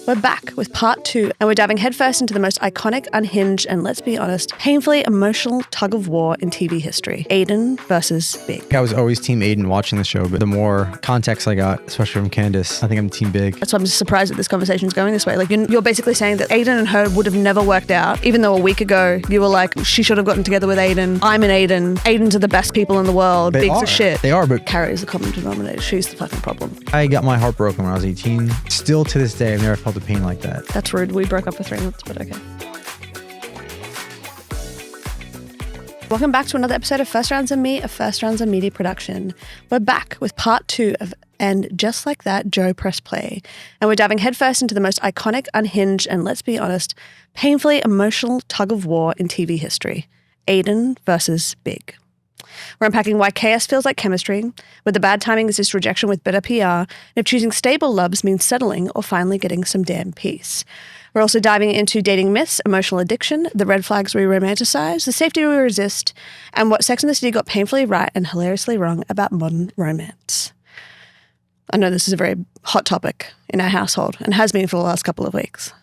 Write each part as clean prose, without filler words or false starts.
We're back with part 2, and we're diving headfirst into the most iconic, unhinged, and let's be honest, painfully emotional tug-of-war in TV history. Aidan versus Big. I was always team Aidan watching the show, but the more context I got, especially from Candace, I think I'm team Big. That's why I'm just surprised that this conversation is going this way. Like, you're basically saying that Aidan and her would have never worked out, even though a week ago you were like, she should have gotten together with Aidan. I'm an Aidan. Aidans are the best people in the world. Big's a shit. They are, but Carrie is the common denominator. She's the fucking problem. I got my heart broken when I was 18. Still to this day, I've never felt a pain like that. That's rude. We broke up for 3 months, but okay. Welcome back to another episode of First Rounds and Me, a First Rounds and Media production. We're back with part 2 of And Just Like That, Joe Pressed Play. And we're diving headfirst into the most iconic, unhinged, and let's be honest, painfully emotional tug-of-war in TV history. Aidan versus Big. We're unpacking why chaos feels like chemistry, whether bad timing is just rejection with better PR, and if choosing stable loves means settling or finally getting some damn peace. We're also diving into dating myths, emotional addiction, the red flags we romanticize, the safety we resist, and what Sex and the City got painfully right and hilariously wrong about modern romance. I know this is a very hot topic in our household and has been for the last couple of weeks.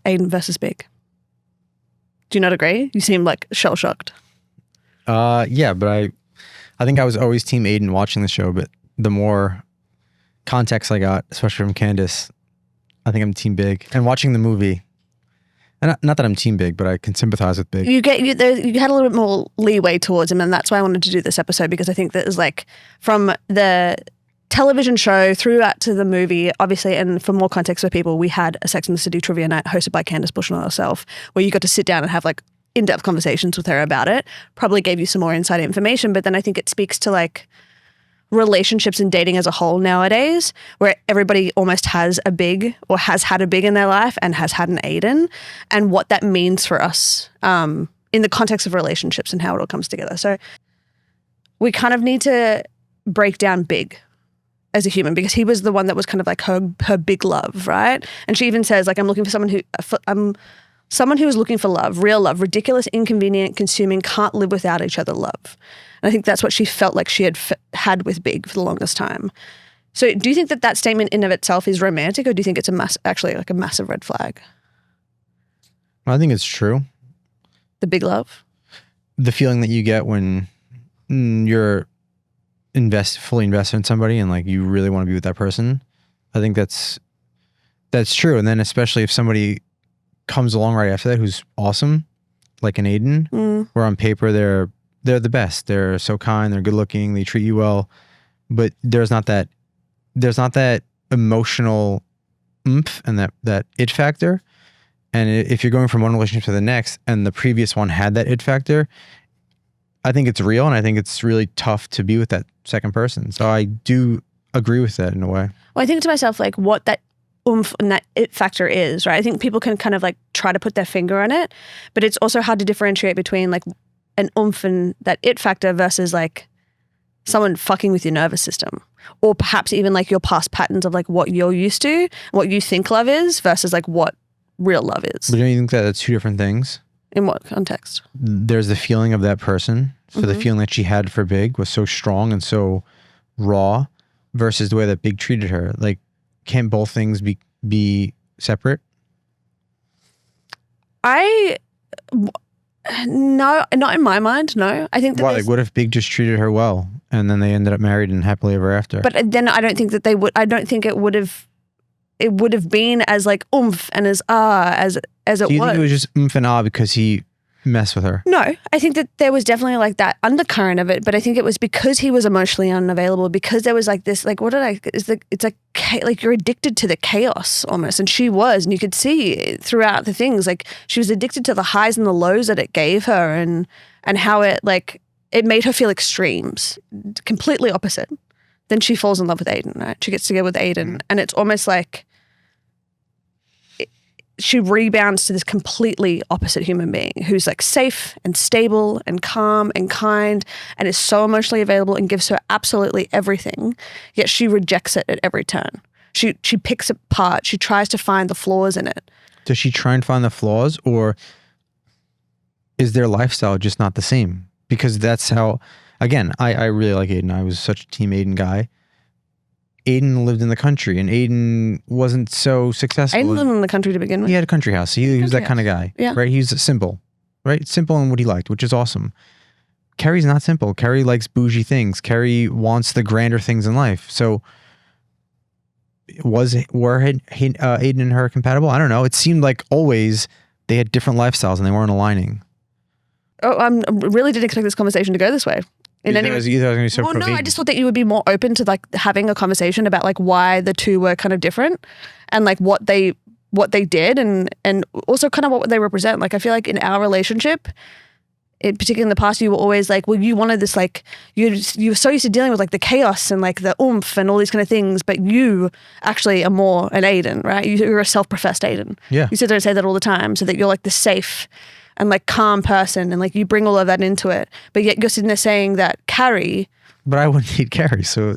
Aidan versus Big. Do you not agree? You seem like shell-shocked. Yeah, but I think I was always team Aidan watching the show, but the more context I got, especially from Candace, I think I'm team Big. And watching the movie, and not that I'm team Big, but I can sympathize with Big. You had a little bit more leeway towards him, and that's why I wanted to do this episode, because I think that is like from the television show throughout to the movie, obviously, and for more context for people, we had a Sex and the City trivia night hosted by Candace Bushnell herself, where you got to sit down and have like in-depth conversations with her about it. Probably gave you some more inside information, but then I think it speaks to like relationships and dating as a whole nowadays, where everybody almost has a Big or has had a Big in their life and has had an Aidan, and what that means for us in the context of relationships and how it all comes together. So we kind of need to break down Big as a human, because he was the one that was kind of like her big love, right? And she even says like, I'm looking for someone who is looking for love, real love, ridiculous, inconvenient, consuming, can't live without each other love. And I think that's what she felt like she had with Big for the longest time. So do you think that statement in of itself is romantic, or do you think it's actually like a massive red flag? I think it's true. The big love? The feeling that you get when you're fully invested in somebody and like you really want to be with that person. I think that's true. And then especially if somebody comes along right after that who's awesome, like an Aidan, where on paper they're the best. They're so kind, they're good looking, they treat you well, but there's not that emotional oomph and that it factor. And if you're going from one relationship to the next and the previous one had that it factor, I think it's real, and I think it's really tough to be with that second person. So I do agree with that in a way. Well, I think to myself, like, what that oomph and that it factor is, right? I think people can kind of like try to put their finger on it, but it's also hard to differentiate between like an oomph and that it factor versus like someone fucking with your nervous system, or perhaps even like your past patterns of like what you're used to, what you think love is versus like what real love is. But don't you think that that's two different things? In what context? There's the feeling of that person. So the feeling that she had for Big was so strong and so raw versus the way that Big treated her. Like, can't both things be separate? No, not in my mind, no. I think that like, what if Big just treated her well and then they ended up married and happily ever after? But then I don't think that I don't think it would have been as like oomph and as as it was. Do you think it was just oomph and because he messed with her? No, I think that there was definitely like that undercurrent of it, but I think it was because he was emotionally unavailable, because there was like this, like, it's like you're addicted to the chaos almost, and she was, and you could see throughout the things, like she was addicted to the highs and the lows that it gave her, and how it made her feel extremes, completely opposite. Then she falls in love with Aidan, right? She gets together with Aidan, and it's almost like she rebounds to this completely opposite human being who's like safe and stable and calm and kind and is so emotionally available and gives her absolutely everything, yet she rejects it at every turn. She picks it apart. She tries to find the flaws in it. Does she try and find the flaws, or is their lifestyle just not the same? Because that's how, again, I really like Aidan. I was such a team Aidan guy. Aidan lived in the country, and Aidan wasn't so successful. Aidan lived in the country to begin with. He had a country house. He was that kind of guy. Yeah. Right? He's simple. Right? Simple in what he liked, which is awesome. Carrie's not simple. Carrie likes bougie things. Carrie wants the grander things in life. So were Aidan and her compatible? I don't know. It seemed like always they had different lifestyles and they weren't aligning. Oh, I really didn't expect this conversation to go this way. You thought it was going to be so well, no, I just thought that you would be more open to like having a conversation about like why the two were kind of different and like what they did and also kind of what they represent. Like I feel like in our relationship, particularly in the past, you were always like, well, you wanted this like you were so used to dealing with like the chaos and like the oomph and all these kind of things, but you actually are more an Aidan, right? You're a self-professed Aidan. Yeah. You sit there and say that all the time, so that you're like the safe and like calm person and like you bring all of that into it, but yet you're sitting there saying that Carrie. But I wouldn't need Carrie, so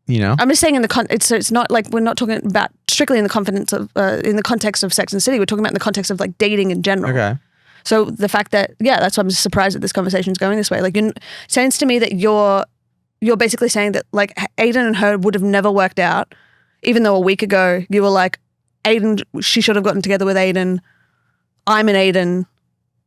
you know. I'm just saying it's not like we're not talking about strictly in the context of Sex and the City. We're talking about in the context of like dating in general. Okay. So the fact that that's why I'm just surprised that this conversation is going this way. Like it sounds to me that you're basically saying that like Aidan and her would have never worked out, even though a week ago you were like, Aidan, she should have gotten together with Aidan. I'm an Aidan.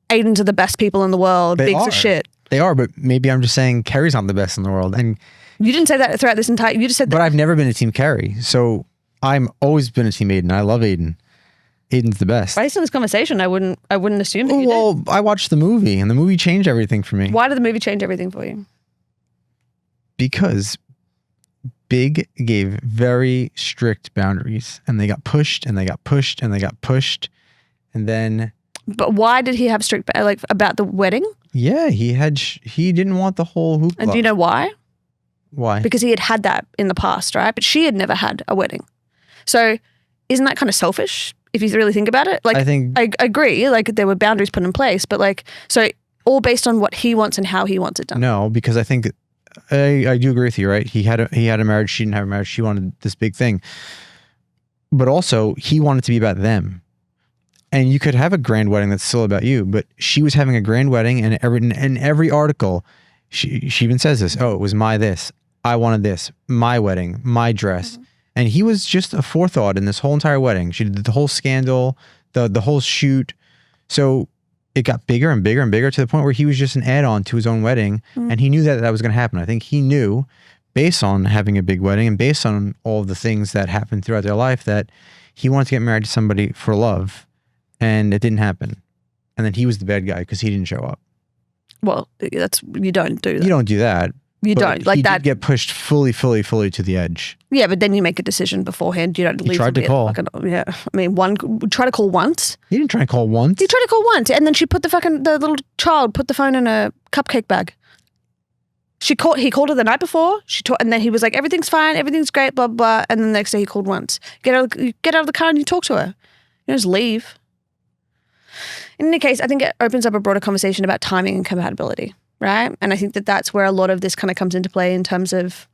Aidans are the best people in the world. Bigs are shit. They are, but maybe I'm just saying Carrie's not the best in the world. And you didn't say that throughout this entire. You just said that. But I've never been a team Carrie, so I'm always been a team Aidan. I love Aidan. Aidan's the best. Based on this conversation, I wouldn't assume that you did. I watched the movie, and the movie changed everything for me. Why did the movie change everything for you? Because Big gave very strict boundaries, and they got pushed, and they got pushed, and they got pushed. And then, but why did he have strict like about the wedding? Yeah, he didn't want the whole hoopla. And do you know why? Why? Because he had that in the past, right? But she had never had a wedding. So isn't that kind of selfish if you really think about it? Like I agree, like there were boundaries put in place, but like so all based on what he wants and how he wants it done. No, because I think I do agree with you, right? He had a marriage, she didn't have a marriage, she wanted this big thing. But also he wanted to be about them. And you could have a grand wedding that's still about you, but she was having a grand wedding, and in every article, she even says this, oh, it was my this, I wanted this, my wedding, my dress. Mm-hmm. And he was just a forethought in this whole entire wedding. She did the whole scandal, the whole shoot. So it got bigger and bigger and bigger to the point where he was just an add-on to his own wedding. Mm-hmm. And he knew that was going to happen. I think he knew, based on having a big wedding and based on all of the things that happened throughout their life, that he wanted to get married to somebody for love. And it didn't happen. And then he was the bad guy because he didn't show up. Well, you don't do that. You don't do that. You don't. Like he that. Did get pushed fully to the edge. Yeah, but then you make a decision beforehand. You don't leave. He tried to call. Yeah. I mean, try to call once. He didn't try to call once. He tried to call once. And then she put the little child put the phone in a cupcake bag. He called her the night before. And then he was like, everything's fine. Everything's great, blah, blah. And then the next day he called once. Get out of the car and you talk to her. You just leave. In any case, I think it opens up a broader conversation about timing and compatibility, right? And I think that that's where a lot of this kind of comes into play in terms of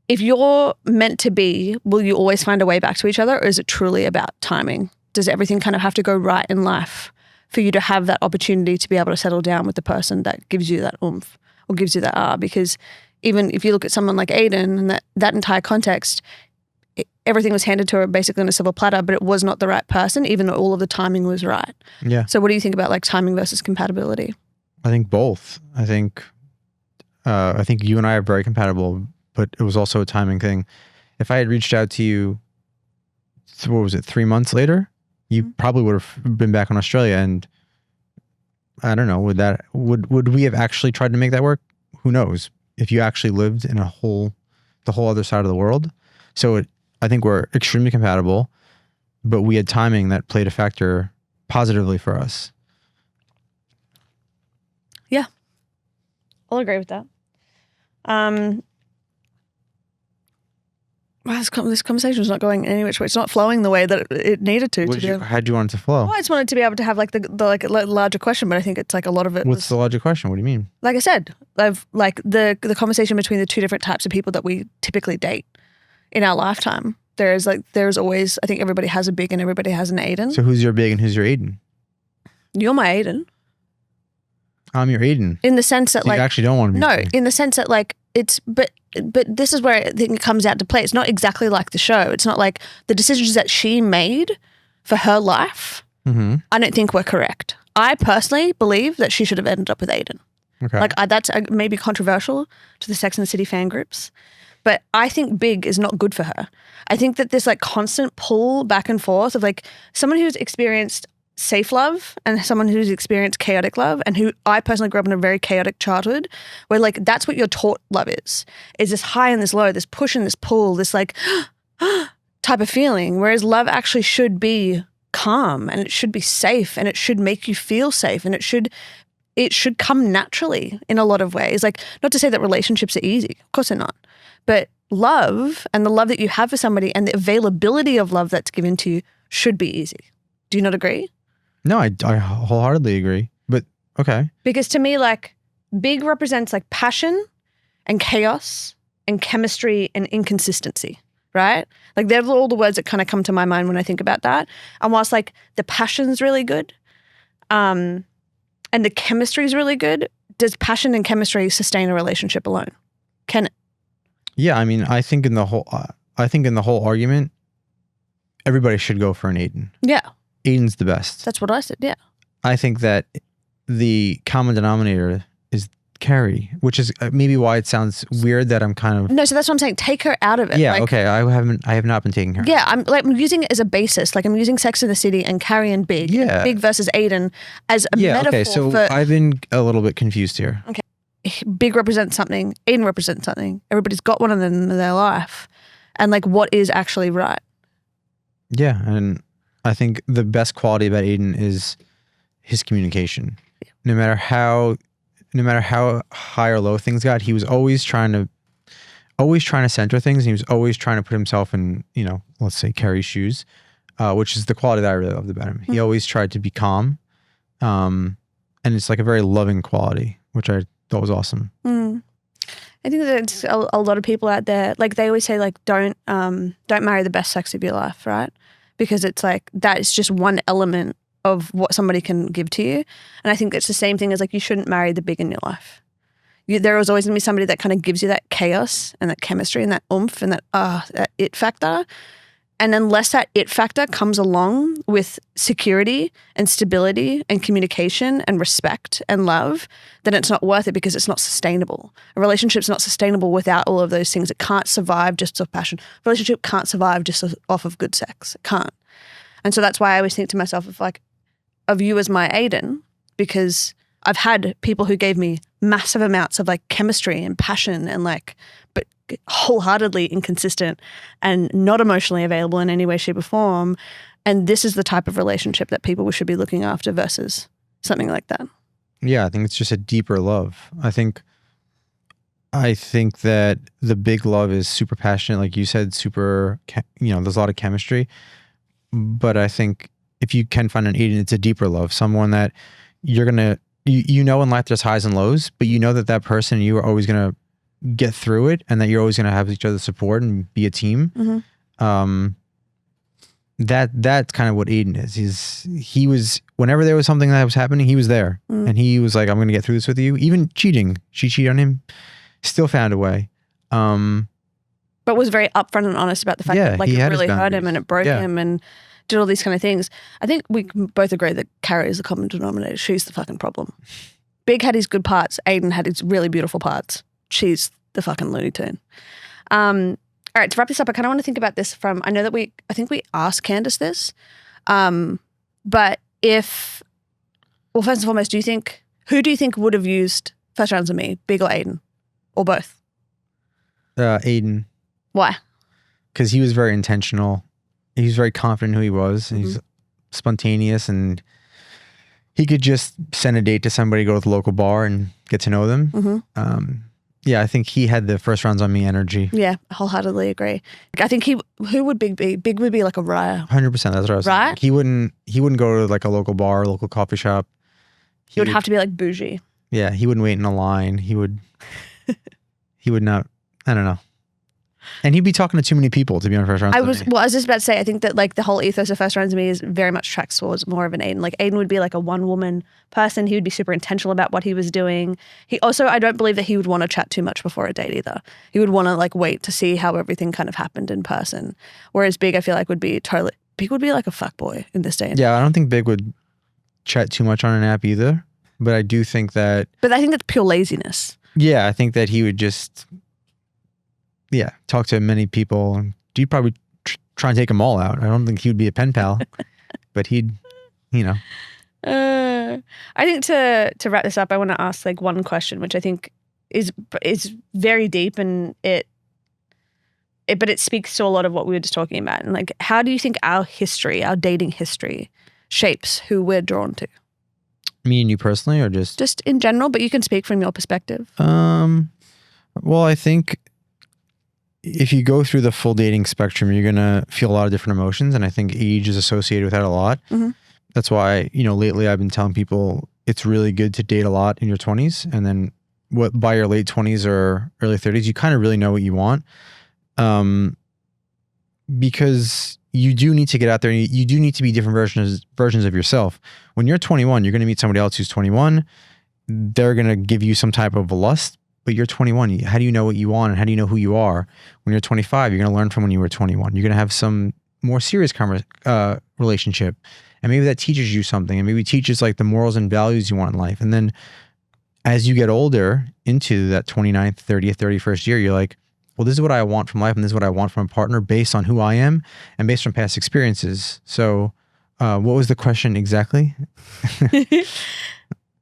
if you're meant to be, will you always find a way back to each other, or is it truly about timing? Does everything kind of have to go right in life for you to have that opportunity to be able to settle down with the person that gives you that oomph or gives you that Because even if you look at someone like Aidan and that entire context, everything was handed to her basically on a silver platter, but it was not the right person, even though all of the timing was right. Yeah. So what do you think about like timing versus compatibility? I think both. I think you and I are very compatible, but it was also a timing thing. If I had reached out to you, 3 months later, you probably would have been back in Australia, and I don't know, would we have actually tried to make that work? Who knows? If you actually lived in the whole other side of the world. So I think we're extremely compatible, but we had timing that played a factor positively for us. Yeah, I'll agree with that. This conversation is not going any which way. It's not flowing the way that it needed to. How do you want it to flow? Well, I just wanted to be able to have like the like a larger question, but I think it's like a lot of it. What's the larger question? What do you mean? Like I said, I've like the conversation between the two different types of people that we typically date in our lifetime. There's always, I think everybody has a Big and everybody has an Aidan. So who's your Big and who's your Aidan? You're my Aidan. I'm your Aidan. In the sense that so you actually don't want to be. No, in the sense that like but this is where I think it comes out to play. It's not exactly like the show. It's not like the decisions that she made for her life, I don't think were correct. I personally believe that she should have ended up with Aidan. Okay. Like that's maybe controversial to the Sex and the City fan groups, but I think Big is not good for her. I think that this like constant pull back and forth of like someone who's experienced safe love and someone who's experienced chaotic love, and who I personally grew up in a very chaotic childhood where like that's what you're taught love is this high and this low, this push and this pull, this like type of feeling, whereas love actually should be calm and it should be safe and it should make you feel safe and it should come naturally in a lot of ways. Like, not to say that relationships are easy, of course they're not, but love and the love that you have for somebody and the availability of love that's given to you should be easy. Do you not agree? No, I wholeheartedly agree. But okay. Because to me, like, Big represents like passion and chaos and chemistry and inconsistency, right? Like, they're all the words that kind of come to my mind when I think about that. And whilst like the passion's really good, and the chemistry is really good, does passion and chemistry sustain a relationship alone? Can it? Yeah, I mean, I think in the whole argument, everybody should go for an Aidan. Yeah. Aidan's the best. That's what I said, yeah. I think that the common denominator is Carrie, which is maybe why it sounds weird that I'm kind of... No, so that's what I'm saying. Take her out of it. Yeah, like, okay. I have not been taking her. Yeah, I'm using it as a basis. Like, I'm using Sex and the City and Carrie and Big. Yeah. Big versus Aidan as a metaphor okay. So for... I've been a little bit confused here. Okay. Big represents something. Aidan represents something. Everybody's got one of them in their life. And like, what is actually right? Yeah, and I think the best quality about Aidan is his communication. Yeah. No matter how high or low things got, he was always trying to center things, and he was always trying to put himself in, let's say Carrie's shoes, which is the quality that I really loved about him. He always tried to be calm, and it's like a very loving quality, which I thought was awesome. I think there's a lot of people out there, like they always say, like don't marry the best sex of your life, right? Because it's like that is just one element of what somebody can give to you. And I think it's the same thing as like you shouldn't marry the big in your life. There is always going to be somebody that kind of gives you that chaos and that chemistry and that oomph and that it factor. And unless that it factor comes along with security and stability and communication and respect and love, then it's not worth it because it's not sustainable. A relationship's not sustainable without all of those things. It can't survive just off passion. A relationship can't survive just off of good sex. It can't. And so that's why I always think to myself of you as my Aidan, because I've had people who gave me massive amounts of like chemistry and passion and like, but wholeheartedly inconsistent and not emotionally available in any way, shape or form. And this is the type of relationship that people should be looking after versus something like that. Yeah, I think it's just a deeper love. I think that the big love is super passionate, like you said, super, there's a lot of chemistry. But I think if you can find an Aidan, it's a deeper love, someone that you're going to, in life there's highs and lows, but you know that person, you are always going to get through it, and that you're always going to have each other's support and be a team. That's kind of what Aidan is. He was, whenever there was something that was happening, he was there, and he was like, I'm going to get through this with you. Even cheating, she cheated on him, still found a way. But was very upfront and honest about the fact that like it really hurt him and it broke him and did all these kind of things. I think we can both agree that Carrie is the common denominator. She's the fucking problem. Big had his good parts. Aidan had his really beautiful parts. She's the fucking Looney Tune. All right, to wrap this up, I kind of want to think about this from, I know that I think we asked Candace this, but first and foremost, who do you think would have used First Rounds of Me, Big or Aidan? Or both? Aidan. Why? Because he was very intentional. He was very confident in who he was. And he's spontaneous, and he could just send a date to somebody, go to the local bar and get to know them. Yeah, I think he had the First Rounds on Me energy. Yeah, wholeheartedly agree. I think who would Big be? Big would be like a Raya. 100%, that's what I was saying. Right? He wouldn't go to like a local bar, a local coffee shop. He would have to be like bougie. Yeah, he wouldn't wait in a line. He would not, I don't know. And he'd be talking to too many people to be on first rounds. I was just about to say, I think that like the whole ethos of first rounds to me is very much tracks towards more of an Aidan. Like Aidan would be like a one woman person. He would be super intentional about what he was doing. He also, I don't believe that he would want to chat too much before a date either. He would want to like wait to see how everything kind of happened in person. Whereas Big, I feel like Big would be like a fuckboy in this day. Yeah, I don't think Big would chat too much on an app either. But I do think that. But I think that's pure laziness. Yeah, I think that he would just. Yeah, talk to many people. He'd probably try and take them all out. I don't think he would be a pen pal, but he'd, I think to wrap this up, I want to ask like one question, which I think is very deep, and but it speaks to a lot of what we were just talking about. And like, how do you think our dating history, shapes who we're drawn to? Me and you personally, or just in general? But you can speak from your perspective. Well, I think. If you go through the full dating spectrum, you're going to feel a lot of different emotions. And I think age is associated with that a lot. Mm-hmm. That's why, lately I've been telling people it's really good to date a lot in your 20s. And then by your late 20s or early 30s, you kind of really know what you want. Because you do need to get out there and you do need to be different versions of yourself. When you're 21, you're going to meet somebody else who's 21. They're going to give you some type of lust. But you're 21. How do you know what you want and how do you know who you are? When you're 25, you're going to learn from when you were 21. You're going to have some more serious relationship. And maybe that teaches you something. And maybe teaches like the morals and values you want in life. And then as you get older into that 29th, 30th, 31st year, you're like, well, this is what I want from life and this is what I want from a partner based on who I am and based on past experiences. So what was the question exactly?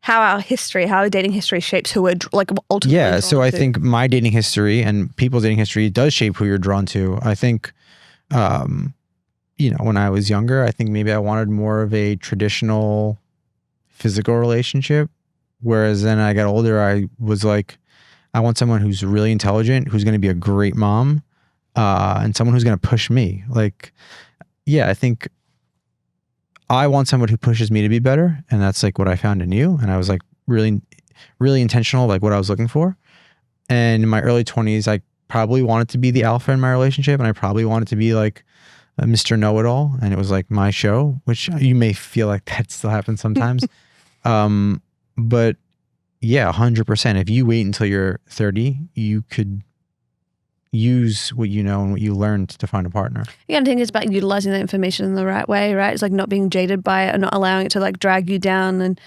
How our dating history shapes who we're like ultimately drawn to. So I think my dating history and people's dating history does shape who you're drawn to. I think, when I was younger, I think maybe I wanted more of a traditional physical relationship. Whereas then I got older, I was like, I want someone who's really intelligent, who's going to be a great mom, and someone who's going to push me. Like, yeah, I think I want someone who pushes me to be better. And that's like what I found in you. And I was like really, really intentional, like what I was looking for. And in my early 20s, I probably wanted to be the alpha in my relationship. And I probably wanted to be like a Mr. Know-It-All. And it was like my show, which you may feel like that still happens sometimes. But yeah, 100%. If you wait until you're 30, you could use what you know and what you learned to find a partner. Yeah, I think it's about utilizing that information in the right way, right? It's like not being jaded by it and not allowing it to like drag you down. And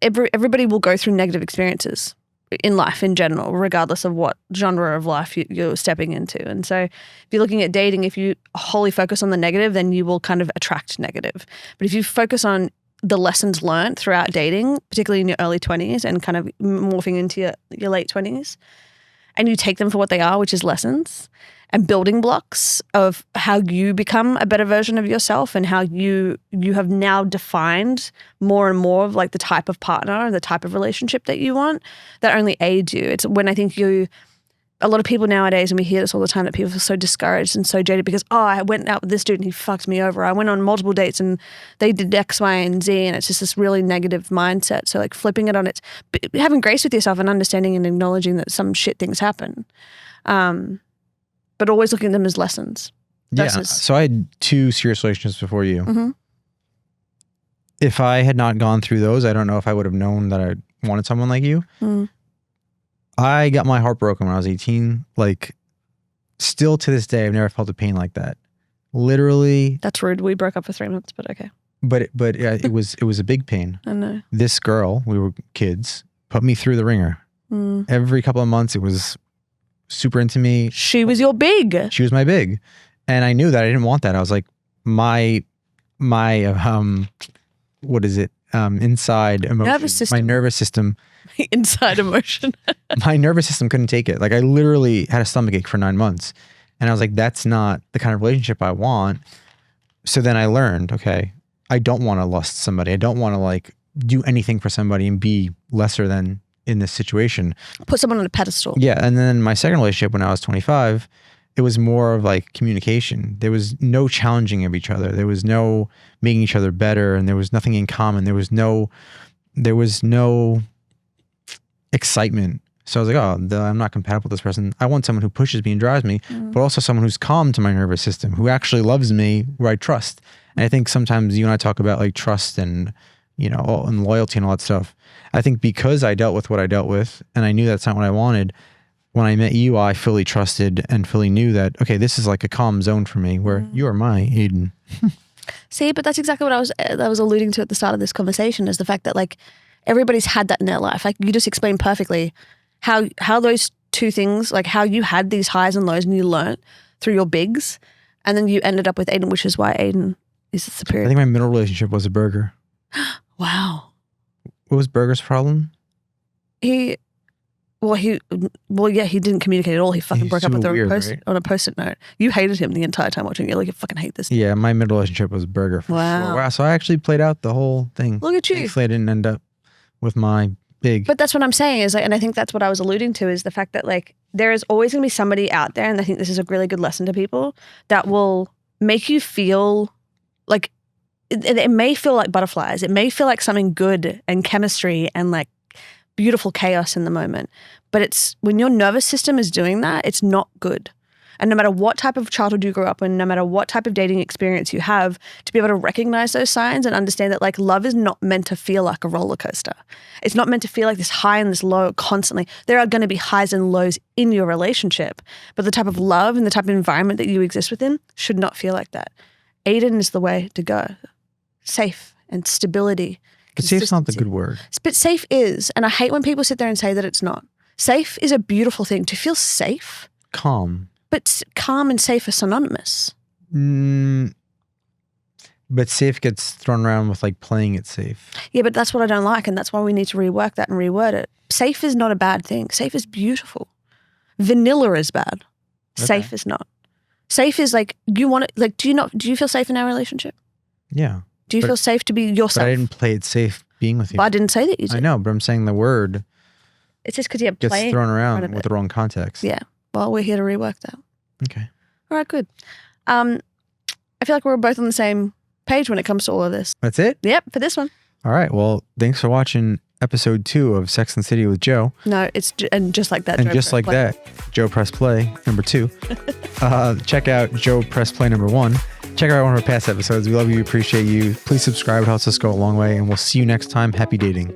everybody will go through negative experiences in life in general, regardless of what genre of life you're stepping into. And so if you're looking at dating, if you wholly focus on the negative, then you will kind of attract negative. But if you focus on the lessons learned throughout dating, particularly in your early 20s and kind of morphing into your late 20s, and you take them for what they are, which is lessons and building blocks of how you become a better version of yourself and how you have now defined more and more of like the type of partner and the type of relationship that you want, that only aids you. It's when I think a lot of people nowadays, and we hear this all the time, that people feel so discouraged and so jaded because, I went out with this dude and he fucked me over. I went on multiple dates and they did X, Y, and Z, and it's just this really negative mindset. So like flipping it on its, having grace with yourself and understanding and acknowledging that some shit things happen. But always looking at them as lessons. Yeah. So I had 2 serious relationships before you. Mm-hmm. If I had not gone through those, I don't know if I would have known that I wanted someone like you. Mm. I got my heart broken when I was 18. Like, still to this day, I've never felt a pain like that. Literally. That's rude. We broke up for 3 months, but okay. But it was a big pain. I know. This girl, we were kids, put me through the ringer. Mm. Every couple of months, it was super into me. She was your big. She was my big. And I knew that I didn't want that. I was like, my what is it? Inside emotion. Nervous system. My nervous system. Inside emotion. My nervous system couldn't take it. Like I literally had a stomachache for 9 months. And I was like, that's not the kind of relationship I want. So then I learned, okay, I don't want to lust somebody. I don't want to like do anything for somebody and be lesser than in this situation. Put someone on a pedestal. Yeah. And then my second relationship when I was 25, it was more of like communication. There was no challenging of each other. There was no making each other better, and there was nothing in common. There was no excitement. So I was like, oh, I'm not compatible with this person. I want someone who pushes me and drives me, but also someone who's calm to my nervous system, who actually loves me, who I trust. And I think sometimes you and I talk about like trust and, and loyalty and all that stuff. I think because I dealt with what I dealt with and I knew that's not what I wanted, when I met you, I fully trusted and fully knew that, okay, this is like a calm zone for me where you are my Aidan. See, but that's exactly what I was alluding to at the start of this conversation, is the fact that like everybody's had that in their life. Like you just explained perfectly how those two things, like how you had these highs and lows and you learnt through your bigs, and then you ended up with Aidan, which is why Aidan is the superior. I think my middle relationship was a burger. Wow. What was Burger's problem? He didn't communicate at all. He fucking broke up with her on a post-it note. You hated him the entire time watching it. Like, you fucking hate this. Yeah, my middle relationship was Burger for sure. Wow. So I actually played out the whole thing. Look at you. Thankfully, I didn't end up with my big. But that's what I'm saying is, like, and I think that's what I was alluding to, is the fact that like there is always going to be somebody out there, and I think this is a really good lesson to people, that will make you feel like it may feel like butterflies. It may feel like something good and chemistry and like beautiful chaos in the moment. But it's when your nervous system is doing that, it's not good. And no matter what type of childhood you grew up in, no matter what type of dating experience you have, to be able to recognize those signs and understand that like love is not meant to feel like a roller coaster. It's not meant to feel like this high and this low constantly. There are going to be highs and lows in your relationship, but the type of love and the type of environment that you exist within should not feel like that. Aidan is the way to go. Safe and stability. But safe's not the good word. But safe is, and I hate when people sit there and say that it's not. Safe is a beautiful thing. To feel safe. Calm. But calm and safe are synonymous. But safe gets thrown around with like playing it safe. Yeah, but that's what I don't like, and that's why we need to rework that and reword it. Safe is not a bad thing. Safe is beautiful. Vanilla is bad. Okay. Safe is not. Safe is like, you want it, like, do you feel safe in our relationship? Yeah. Do you feel safe to be yourself? But I didn't play it safe being with you. But I didn't say that you did. I know, but I'm saying the word it's just because you're gets playing thrown around with the wrong context. Yeah. Well, we're here to rework that. Okay. All right, good. I feel like we're both on the same page when it comes to all of this. That's it? Yep, for this one. All right. Well, thanks for watching episode 2 of Sex and the City with Joe. No, it's and just like that. And just like that, Joe press play number 2. Check out Joe press play number 1. Check out one of our past episodes. We love you. Appreciate you. Please subscribe. It helps us go a long way. And we'll see you next time. Happy dating.